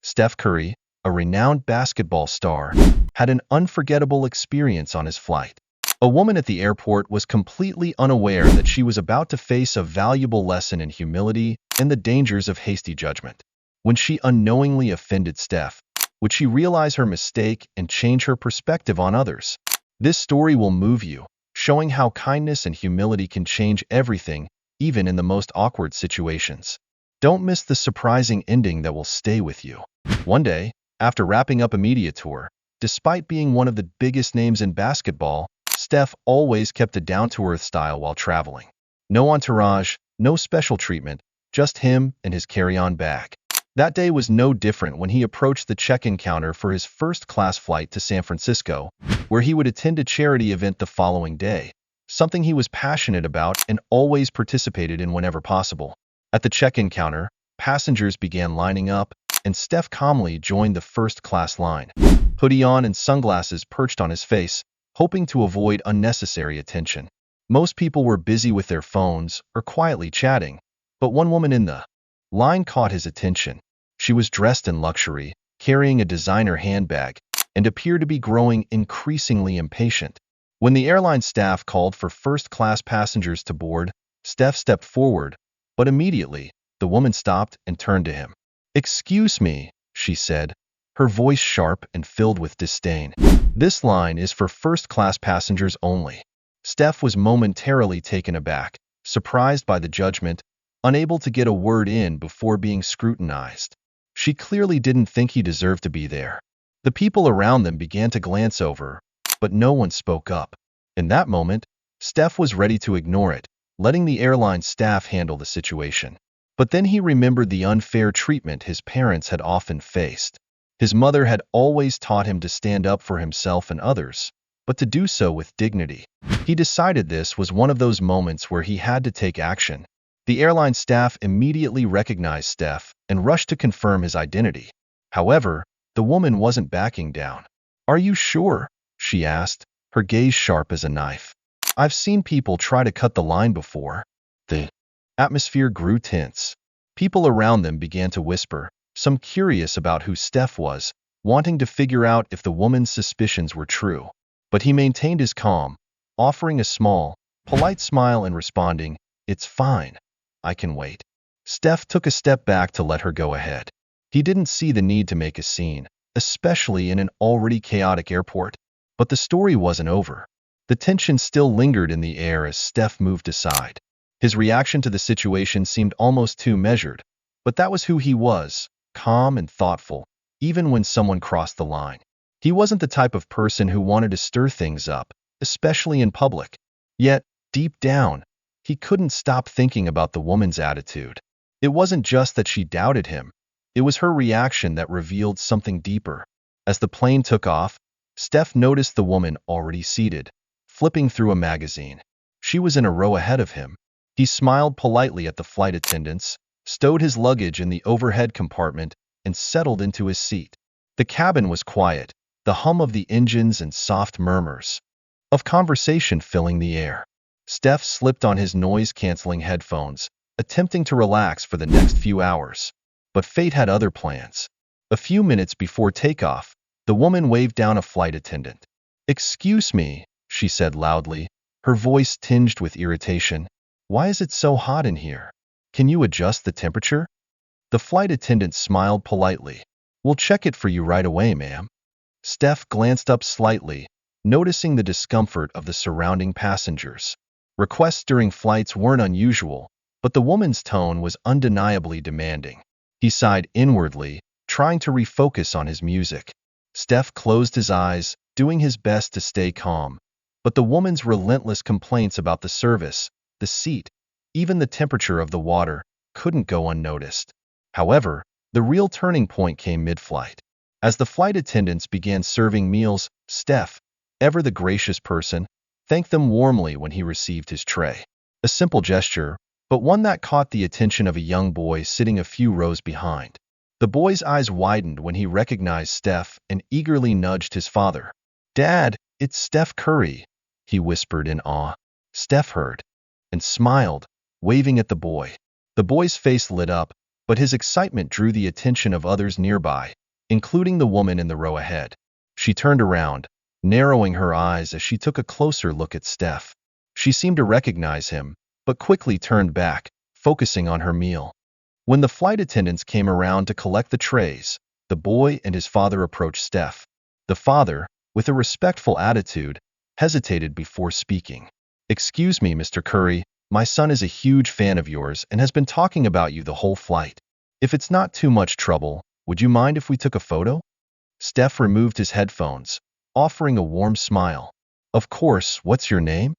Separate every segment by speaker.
Speaker 1: Steph Curry, a renowned basketball star, had an unforgettable experience on his flight. A woman at the airport was completely unaware that she was about to face a valuable lesson in humility and the dangers of hasty judgment. When she unknowingly offended Steph, would she realize her mistake and change her perspective on others? This story will move you, showing how kindness and humility can change everything, even in the most awkward situations. Don't miss the surprising ending that will stay with you. One day, after wrapping up a media tour, despite being one of the biggest names in basketball, Steph always kept a down-to-earth style while traveling. No entourage, no special treatment, just him and his carry-on bag. That day was no different when he approached the check-in counter for his first-class flight to San Francisco, where he would attend a charity event the following day, something he was passionate about and always participated in whenever possible. At the check-in counter, passengers began lining up, and Steph calmly joined the first-class line, hoodie on and sunglasses perched on his face, hoping to avoid unnecessary attention. Most people were busy with their phones or quietly chatting, but one woman in the line caught his attention. She was dressed in luxury, carrying a designer handbag, and appeared to be growing increasingly impatient. When the airline staff called for first-class passengers to board, Steph stepped forward, but immediately, the woman stopped and turned to him. "Excuse me," she said, her voice sharp and filled with disdain. "This line is for first-class passengers only." Steph was momentarily taken aback, surprised by the judgment, unable to get a word in before being scrutinized. She clearly didn't think he deserved to be there. The people around them began to glance over, but no one spoke up. In that moment, Steph was ready to ignore it, letting the airline staff handle the situation. But then he remembered the unfair treatment his parents had often faced. His mother had always taught him to stand up for himself and others, but to do so with dignity. He decided this was one of those moments where he had to take action. The airline staff immediately recognized Steph and rushed to confirm his identity. However, the woman wasn't backing down. "Are you sure?" she asked, her gaze sharp as a knife. "I've seen people try to cut the line before." The atmosphere grew tense. People around them began to whisper, some curious about who Steph was, wanting to figure out if the woman's suspicions were true. But he maintained his calm, offering a small, polite smile and responding, "It's fine. I can wait." Steph took a step back to let her go ahead. He didn't see the need to make a scene, especially in an already chaotic airport. But the story wasn't over. The tension still lingered in the air as Steph moved aside. His reaction to the situation seemed almost too measured, but that was who he was, calm and thoughtful, even when someone crossed the line. He wasn't the type of person who wanted to stir things up, especially in public. Yet, deep down, he couldn't stop thinking about the woman's attitude. It wasn't just that she doubted him. It was her reaction that revealed something deeper. As the plane took off, Steph noticed the woman already seated, flipping through a magazine. She was in a row ahead of him. He smiled politely at the flight attendants, stowed his luggage in the overhead compartment, and settled into his seat. The cabin was quiet, the hum of the engines and soft murmurs of conversation filling the air. Steph slipped on his noise-canceling headphones, attempting to relax for the next few hours. But fate had other plans. A few minutes before takeoff, the woman waved down a flight attendant. "Excuse me," she said loudly, her voice tinged with irritation. "Why is it so hot in here? Can you adjust the temperature?" The flight attendant smiled politely. "We'll check it for you right away, ma'am." Steph glanced up slightly, noticing the discomfort of the surrounding passengers. Requests during flights weren't unusual, but the woman's tone was undeniably demanding. He sighed inwardly, trying to refocus on his music. Steph closed his eyes, doing his best to stay calm. But the woman's relentless complaints about the service, the seat, even the temperature of the water, couldn't go unnoticed. However, the real turning point came mid-flight. As the flight attendants began serving meals, Steph, ever the gracious person, thanked them warmly when he received his tray. A simple gesture, but one that caught the attention of a young boy sitting a few rows behind. The boy's eyes widened when he recognized Steph and eagerly nudged his father. "Dad, it's Steph Curry," he whispered in awe. Steph heard and smiled, waving at the boy. The boy's face lit up, but his excitement drew the attention of others nearby, including the woman in the row ahead. She turned around, narrowing her eyes as she took a closer look at Steph. She seemed to recognize him, but quickly turned back, focusing on her meal. When the flight attendants came around to collect the trays, the boy and his father approached Steph. The father, with a respectful attitude, hesitated before speaking. "Excuse me, Mr. Curry, my son is a huge fan of yours and has been talking about you the whole flight. If it's not too much trouble, would you mind if we took a photo?" Steph removed his headphones, offering a warm smile. "Of course, what's your name?"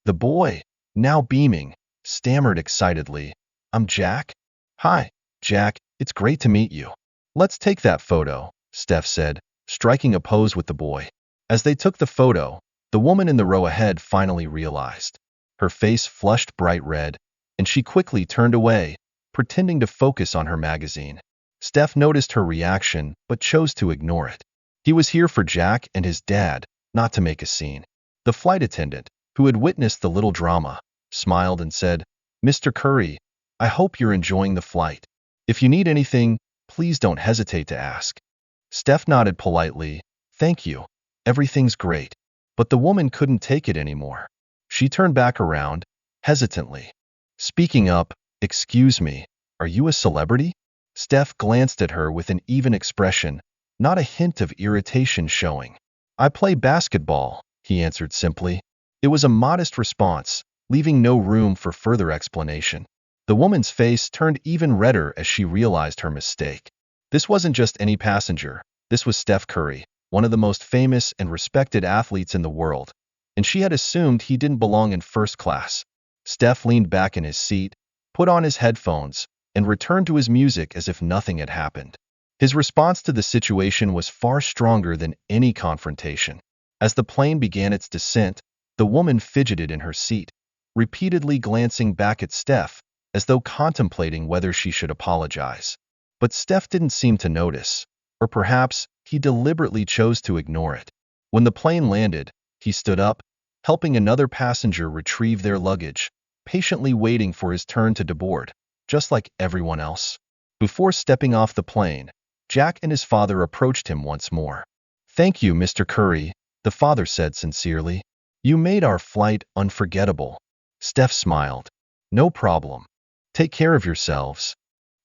Speaker 1: The boy, now beaming, stammered excitedly. "I'm Jack." "Hi, Jack, it's great to meet you." "Let's take that photo," Steph said, striking a pose with the boy. As they took the photo, the woman in the row ahead finally realized. Her face flushed bright red, and she quickly turned away, pretending to focus on her magazine. Steph noticed her reaction, but chose to ignore it. He was here for Jack and his dad, not to make a scene. The flight attendant, who had witnessed the little drama, smiled and said, "Mr. Curry, I hope you're enjoying the flight. If you need anything, please don't hesitate to ask." Steph nodded politely. "Thank you. Everything's great." But the woman couldn't take it anymore. She turned back around, hesitantly. Speaking up, "Excuse me, are you a celebrity?" Steph glanced at her with an even expression, not a hint of irritation showing. "I play basketball," he answered simply. It was a modest response, leaving no room for further explanation. The woman's face turned even redder as she realized her mistake. This wasn't just any passenger. This was Steph Curry, one of the most famous and respected athletes in the world, and she had assumed he didn't belong in first class. Steph leaned back in his seat, put on his headphones, and returned to his music as if nothing had happened. His response to the situation was far stronger than any confrontation. As the plane began its descent, the woman fidgeted in her seat, repeatedly glancing back at Steph, as though contemplating whether she should apologize. But Steph didn't seem to notice, or perhaps he deliberately chose to ignore it. When the plane landed, he stood up, helping another passenger retrieve their luggage, patiently waiting for his turn to deboard, just like everyone else. Before stepping off the plane, Jack and his father approached him once more. "Thank you, Mr. Curry," the father said sincerely. "You made our flight unforgettable." Steph smiled. "No problem. Take care of yourselves."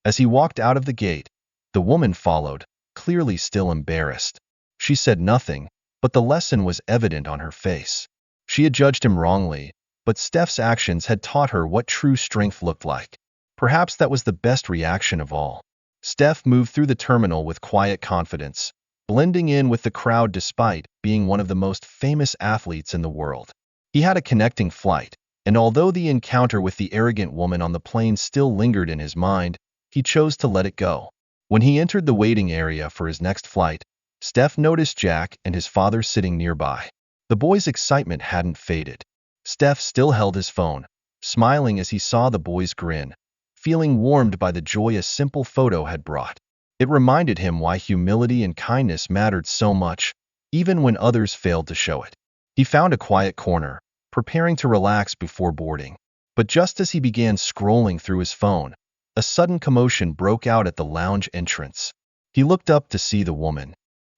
Speaker 1: As he walked out of the gate, the woman followed, clearly still embarrassed. She said nothing, but the lesson was evident on her face. She had judged him wrongly, but Steph's actions had taught her what true strength looked like. Perhaps that was the best reaction of all. Steph moved through the terminal with quiet confidence, blending in with the crowd despite being one of the most famous athletes in the world. He had a connecting flight, and although the encounter with the arrogant woman on the plane still lingered in his mind, he chose to let it go. When he entered the waiting area for his next flight, Steph noticed Jack and his father sitting nearby. The boy's excitement hadn't faded. Steph still held his phone, smiling as he saw the boy's grin, feeling warmed by the joy a simple photo had brought. It reminded him why humility and kindness mattered so much, even when others failed to show it. He found a quiet corner, preparing to relax before boarding. But just as he began scrolling through his phone, a sudden commotion broke out at the lounge entrance. He looked up to see the woman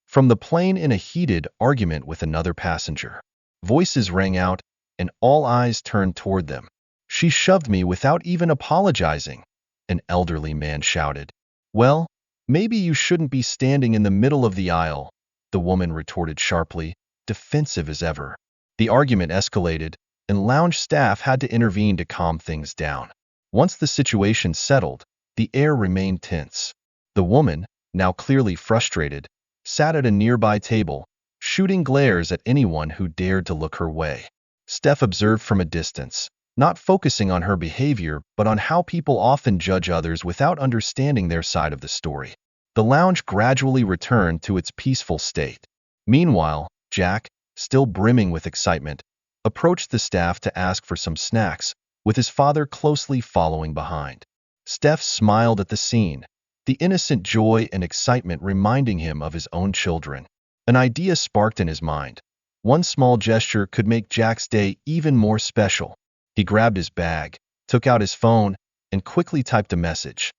Speaker 1: from the plane in a heated argument with another passenger. Voices rang out, and all eyes turned toward them. "She shoved me without even apologizing," an elderly man shouted. "Well, maybe you shouldn't be standing in the middle of the aisle," the woman retorted sharply, defensive as ever. The argument escalated, and lounge staff had to intervene to calm things down. Once the situation settled, the air remained tense. The woman, now clearly frustrated, sat at a nearby table, shooting glares at anyone who dared to look her way. Steph observed from a distance, not focusing on her behavior but on how people often judge others without understanding their side of the story. The lounge gradually returned to its peaceful state. Meanwhile, Jack, still brimming with excitement, approached the staff to ask for some snacks, with his father closely following behind. Steph smiled at the scene, the innocent joy and excitement reminding him of his own children. An idea sparked in his mind. One small gesture could make Jack's day even more special. He grabbed his bag, took out his phone, and quickly typed a message.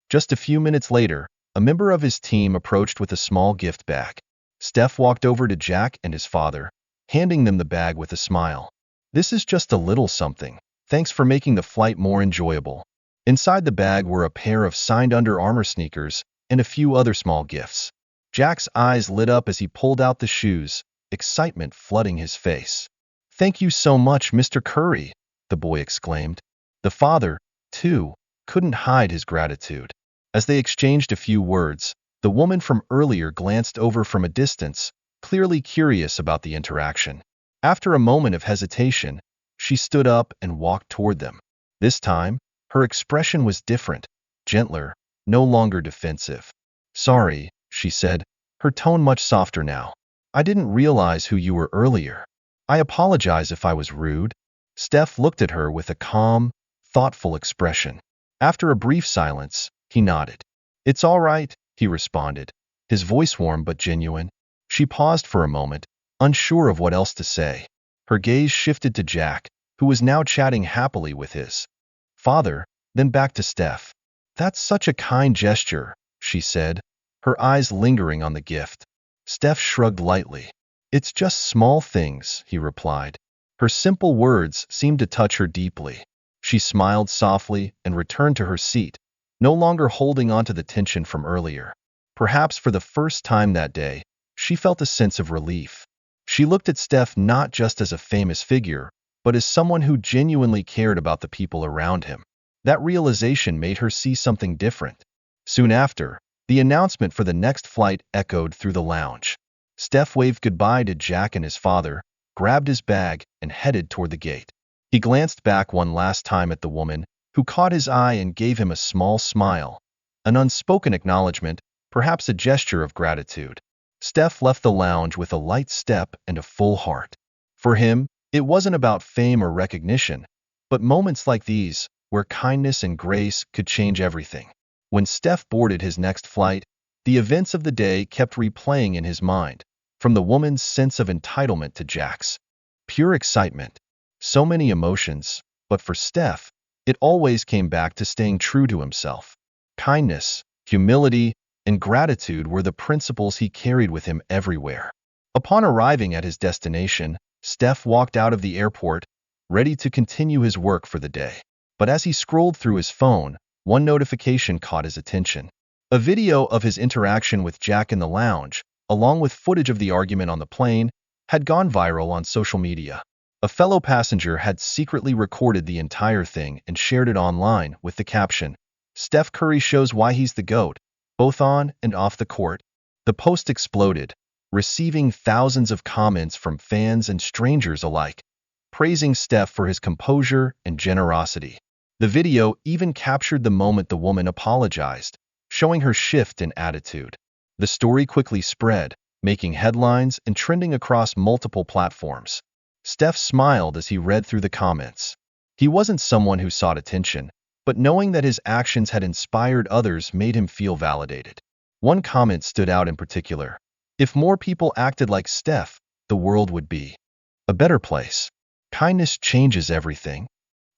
Speaker 1: Just a few minutes later, a member of his team approached with a small gift bag. Steph walked over to Jack and his father, handing them the bag with a smile. "This is just a little something. Thanks for making the flight more enjoyable." Inside the bag were a pair of signed Under Armour sneakers and a few other small gifts. Jack's eyes lit up as he pulled out the shoes, excitement flooding his face. "Thank you so much, Mr. Curry," the boy exclaimed. The father, too, couldn't hide his gratitude. As they exchanged a few words, the woman from earlier glanced over from a distance, clearly curious about the interaction. After a moment of hesitation, she stood up and walked toward them. This time, her expression was different, gentler, no longer defensive. "Sorry," she said, her tone much softer now. "I didn't realize who you were earlier. I apologize if I was rude." Steph looked at her with a calm, thoughtful expression. After a brief silence, he nodded. "It's all right," he responded, his voice warm but genuine. She paused for a moment, unsure of what else to say. Her gaze shifted to Jack, who was now chatting happily with his father, then back to Steph. "That's such a kind gesture," she said, her eyes lingering on the gift. Steph shrugged lightly. "It's just small things," he replied. Her simple words seemed to touch her deeply. She smiled softly and returned to her seat, no longer holding on to the tension from earlier. Perhaps for the first time that day, she felt a sense of relief. She looked at Steph not just as a famous figure, but as someone who genuinely cared about the people around him. That realization made her see something different. Soon after, the announcement for the next flight echoed through the lounge. Steph waved goodbye to Jack and his father, grabbed his bag, and headed toward the gate. He glanced back one last time at the woman, who caught his eye and gave him a small smile, an unspoken acknowledgement, perhaps a gesture of gratitude. Steph left the lounge with a light step and a full heart. For him, it wasn't about fame or recognition, but moments like these, where kindness and grace could change everything. When Steph boarded his next flight, the events of the day kept replaying in his mind, from the woman's sense of entitlement to Jack's pure excitement. So many emotions, but for Steph, it always came back to staying true to himself. Kindness, humility, and gratitude were the principles he carried with him everywhere. Upon arriving at his destination, Steph walked out of the airport, ready to continue his work for the day. But as he scrolled through his phone, one notification caught his attention. A video of his interaction with Jack in the lounge, along with footage of the argument on the plane, had gone viral on social media. A fellow passenger had secretly recorded the entire thing and shared it online with the caption, "Steph Curry shows why he's the GOAT, both on and off the court." The post exploded, receiving thousands of comments from fans and strangers alike, praising Steph for his composure and generosity. The video even captured the moment the woman apologized, showing her shift in attitude. The story quickly spread, making headlines and trending across multiple platforms. Steph smiled as he read through the comments. He wasn't someone who sought attention, but knowing that his actions had inspired others made him feel validated. One comment stood out in particular. "If more people acted like Steph, the world would be a better place. Kindness changes everything."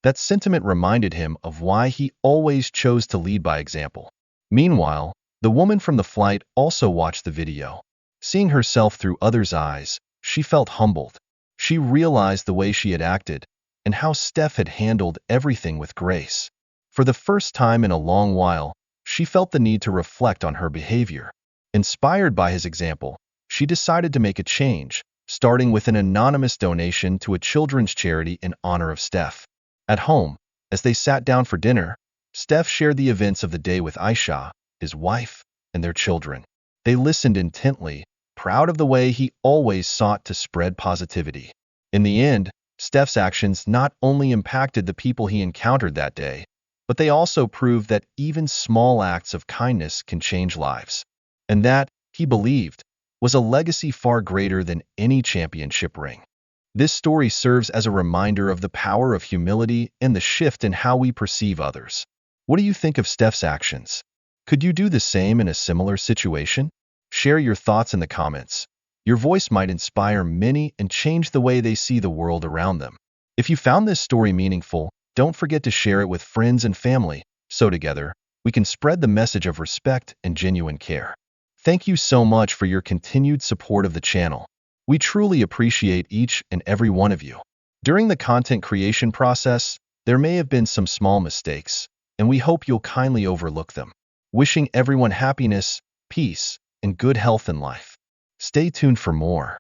Speaker 1: That sentiment reminded him of why he always chose to lead by example. Meanwhile, the woman from the flight also watched the video. Seeing herself through others' eyes, she felt humbled. She realized the way she had acted and how Steph had handled everything with grace. For the first time in a long while, she felt the need to reflect on her behavior. Inspired by his example, she decided to make a change, starting with an anonymous donation to a children's charity in honor of Steph. At home, as they sat down for dinner, Steph shared the events of the day with Aisha, his wife, and their children. They listened intently, proud of the way he always sought to spread positivity. In the end, Steph's actions not only impacted the people he encountered that day, but they also proved that even small acts of kindness can change lives. And that, he believed, was a legacy far greater than any championship ring. This story serves as a reminder of the power of humility and the shift in how we perceive others. What do you think of Steph's actions? Could you do the same in a similar situation? Share your thoughts in the comments. Your voice might inspire many and change the way they see the world around them. If you found this story meaningful, don't forget to share it with friends and family, so together, we can spread the message of respect and genuine care. Thank you so much for your continued support of the channel. We truly appreciate each and every one of you. During the content creation process, there may have been some small mistakes, and we hope you'll kindly overlook them. Wishing everyone happiness, peace, and good health in life. Stay tuned for more.